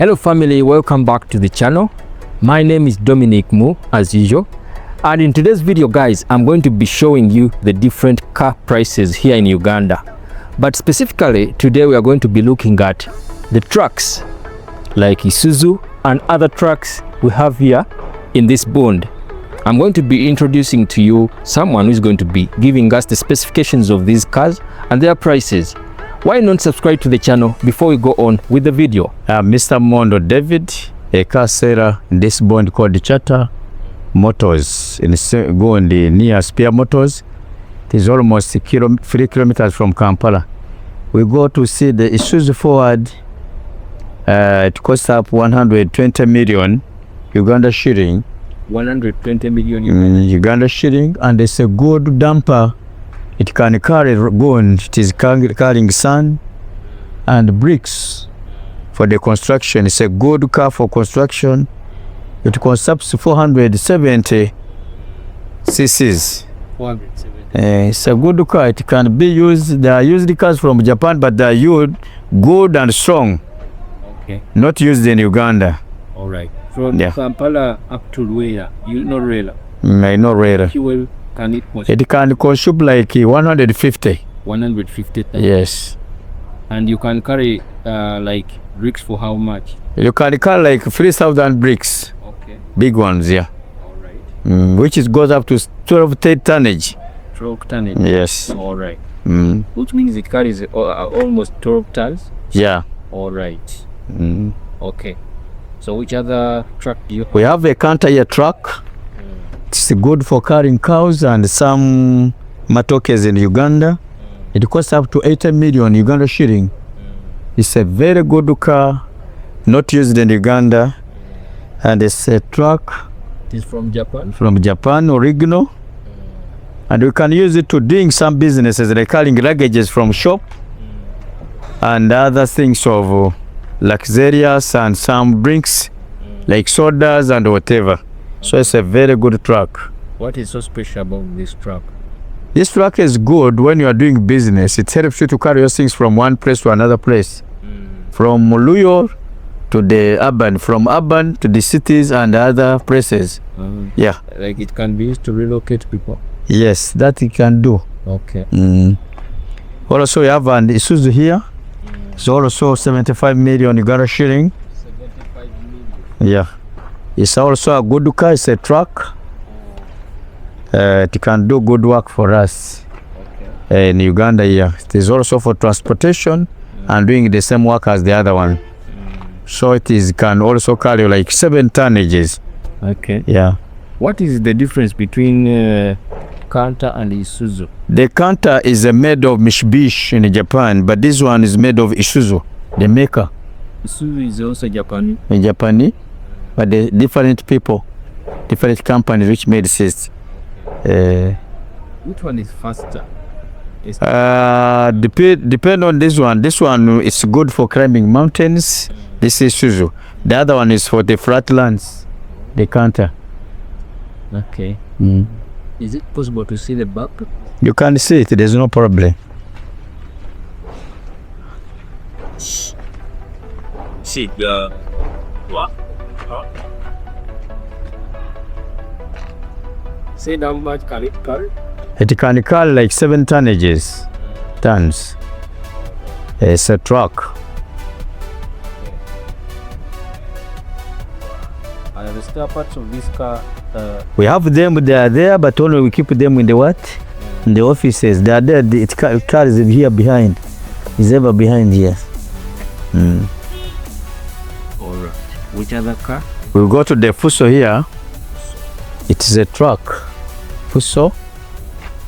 Hello family, welcome back to the channel. My name is Dominic Mu as usual, and in today's video guys, I'm going to be showing you the different car prices here in Uganda. But specifically today we are going to be looking at the trucks like Isuzu and other trucks we have here in this bond. I'm going to be introducing to you someone who's going to be giving us the specifications of these cars and their prices. Why not subscribe to the channel before we go on with the video? Mr. Mondo David, a car seller in this bond called Canter Motors in Gondi near Spear Motors. It is almost 3 kilometers from Kampala. We go to see the Isuzu Forward. It costs up 120 million Uganda shilling. 120 million Uganda shilling, and it's a good dumper. It can carry gold. It is carrying sand and bricks for the construction. It's a good car for construction. It consumes 470 cc's. 470. It's a good car. It can be used. There are used cars from Japan, but they are used good and strong. Okay. Not used in Uganda. All right. From Kampala up to where? You know Rela? I know Rela. Fuel can it can consume like 150. 150. Yes. And you can carry like bricks for how much? You can carry like 3,000 bricks. Okay. Big ones, yeah. All right. Which is goes up to 12 tonnage. 12 tonnage. Yes. All right. Which means it carries almost 12 tons. Yeah. All right. Okay. So which other truck do you have? We have a Canter truck. It's good for carrying cows and some matokes in Uganda. It costs up to 80 million Uganda shilling. It's a very good car, not used in Uganda. And it's a truck. It is from Japan? From Japan, original. And we can use it to doing some businesses like carrying luggages from shop and other things of luxurious and some drinks like sodas and whatever. So it's a very good truck. What is so special about this truck? This truck is good when you are doing business. It helps you to carry your things from one place to another place. From Luyo to the urban, from urban to the cities and other places. Yeah. Like it can be used to relocate people? Yes, that it can do. Okay. Also, you have an Isuzu here. It's also 75 million Uganda shilling. 75 million? Yeah. It's also a good car. It's a truck. It can do good work for us in Uganda. Yeah. It is also for transportation and doing the same work as the other one. So it is can also carry like 7 tonnages. Okay. Yeah. What is the difference between Canter and Isuzu? The Canter is made of Mitsubishi in Japan, but this one is made of Isuzu, the maker. Isuzu is also Japanese? In Japanese, but the different people, different companies which made this. Which one is faster? Depend on this one. This one is good for climbing mountains. This is Isuzu. The other one is for the flatlands, the Canter. Okay. Is it possible to see the back? You can see it. There's no problem. See the what? Say how much can it carry? It can carry like 7 tonnages. Tons. It's a truck. And the spare parts of this car? We have them, they are there, but only we keep them in the what? In the offices. They are there, it carries it here behind. It's ever behind here. Alright. Which other car? We'll go to the Fuso here. It is a truck. Fuso.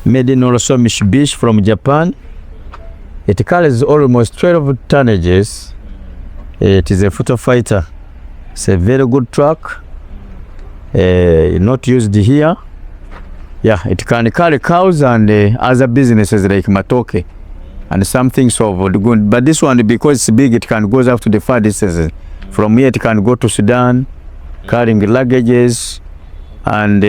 Made in also Mitsubishi from Japan. It carries almost 12 tonnages. It is a photo fighter. It's a very good truck. Not used here. Yeah, it can carry cows and other businesses like matoke and some things of good. But this one, because it's big, it can go up to the far distances. From here, it can go to Sudan, carrying luggages and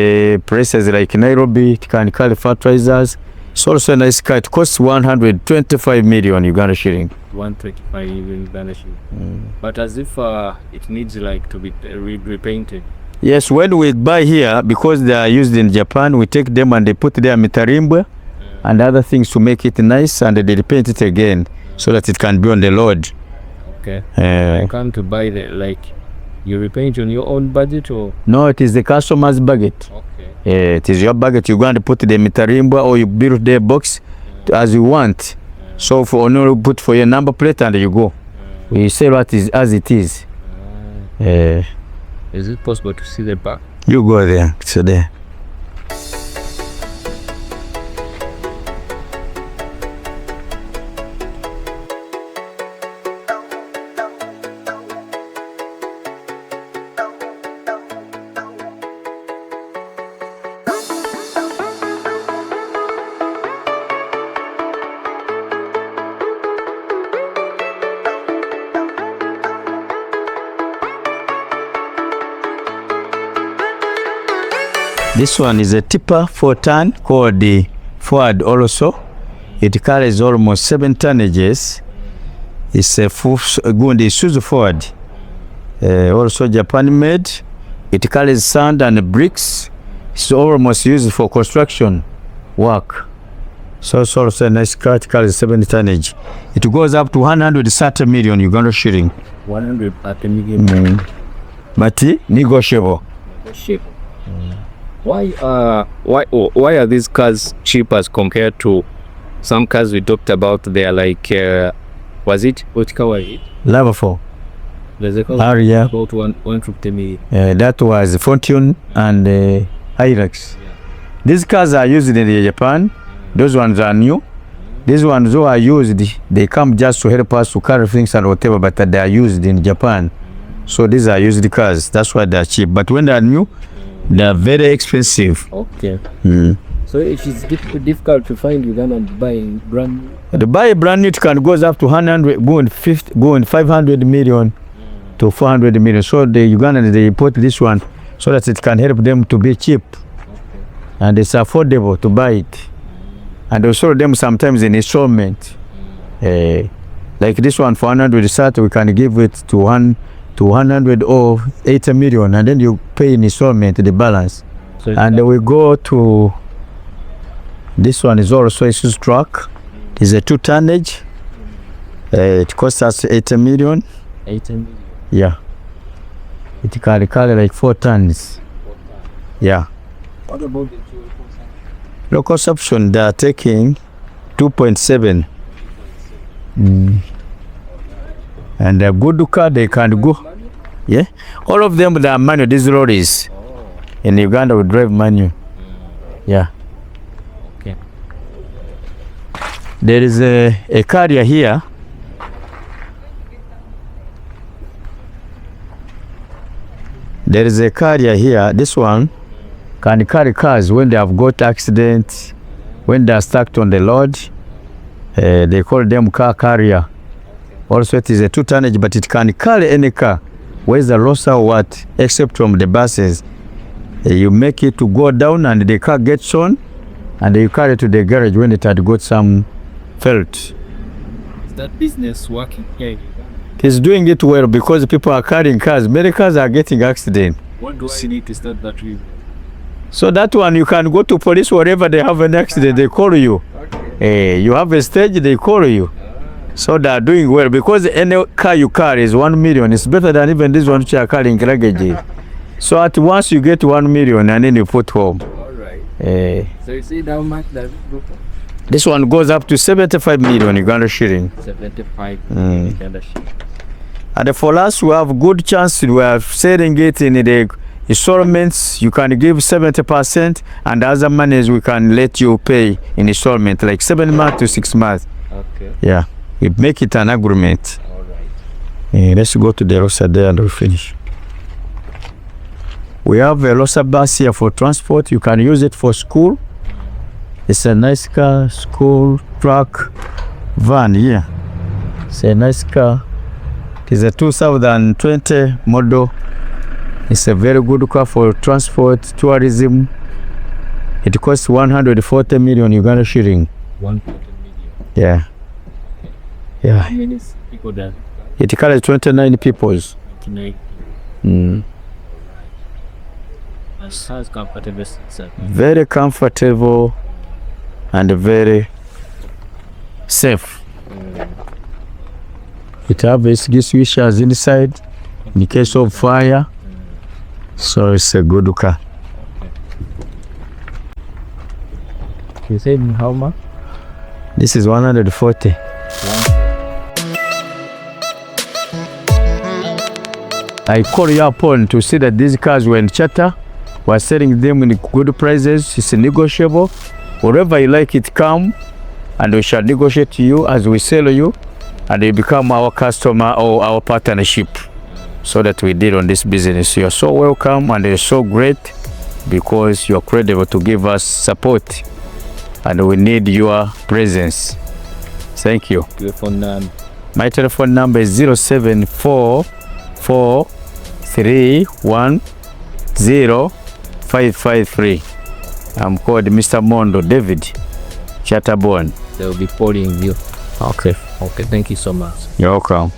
places like Nairobi. It can carry fertilizers. It's also a nice car. It costs 125 million Uganda shilling. 125 Uganda shilling. But as if it needs like to be repainted. Yes, when we buy here, because they are used in Japan, we take them and they put their mitarimbwa and other things to make it nice, and they repaint it again so that it can be on the road. Okay. I come to buy the, like, you repaint on your own budget or? No, it is the customer's budget. Okay. It is your budget. You go and put the mitarimbwa or you build the box as you want. So for you put for your number plate and you go. We sell what is as it is. Is it possible to see the back? You go there. It's there. This one is a tipper 4-ton called the Ford also. It carries almost 7 tonnages. It's a good Isuzu Ford. Also Japan made. It carries sand and bricks. It's almost used for construction work. So it's also a nice car. It carries 7 tonnage. It goes up to 130 million Uganda shilling. 130 million. But negotiable. Negotiable. Why are these cars cheap as compared to some cars we talked about? They are like, what car was it? Level 4. There's a car about 150 million. That was Fortune and Hilux. Yeah. These cars are used in Japan. Those ones are new. These ones who are used, they come just to help us to carry things and whatever, but they are used in Japan. So these are used cars. That's why they are cheap. But when they are new, they are very expensive. Okay. So it is difficult to find Uganda and buy brand new. To buy a brand new, it can goes up to 100, going 500 million to 400 million. So the Ugandans, they import this one so that it can help them to be cheap. Okay. And it's affordable to buy it. And also them sometimes in installment. Like this one for 100 we can give it to 100 or 80 million, and then you pay in installment the balance. So and then we go to this one is also a Isuzu truck. It's a 2 tonnage. It costs us 80 million. 80 million. Yeah. It can carry like 4 tons. 4 tons. Yeah. What about the fuel consumption? Low consumption, they are taking 2.7. And a good car, they can go. Yeah, all of them, they are manual. These lorries in Uganda, we drive manual. Yeah. Okay. There is a carrier here. There is a carrier here. This one can carry cars when they have got accidents, when they are stuck on the road. They call them car carrier. Also, it is a 2 tonnage, but it can carry any car, whether Rosa or what, except from the buses. You make it to go down and the car gets on, and you carry it to the garage when it had got some felt. Is that business working here? He's doing it well because people are carrying cars. Many cars are getting accidents. What do I need to start that with? So that one, you can go to police wherever they have an accident, they call you. Okay. You have a stage, they call you. So they are doing well because any car you carry is 1 million. It's better than even this one which are carrying luggage. So at once you get 1 million and then you put home. Alright. So you see how much that this one goes up to 75 million Uganda shilling. 75 Uganda shilling. And for us, we have good chance. We are selling it in the installments. You can give 70%, and the other monies we can let you pay in installment, like 7 months to 6 months. Okay. Yeah, we make it an agreement. Alright. Let's go to the Rosa there and we'll finish. We have a Rosa bus here for transport. You can use it for school. It's a nice car, school, truck, van here. It's a nice car. It is a 2020 model. It's a very good car for transport, tourism, It costs 140 million Uganda shilling. 140 million. Yeah. Yeah. How many people there? It carries 29 peoples. 29. How's comfortable, sir? Very comfortable and very safe. It has extinguishers inside in case of fire. So it's a good car. You said how much? This is 140. I call you upon to see that these cars were in charter. We're selling them in good prices. It's negotiable. Wherever you like it, come and we shall negotiate to you as we sell you, and you become our customer or our partnership, so that we deal on this business. You are so welcome and you're so great because you're credible to give us support, and we need your presence. Thank you. Your phone number. My telephone number is 0744310553. I'm called Mr. Mondo David Chatterborn. They will be calling you. Okay. Okay, thank you so much. You're welcome.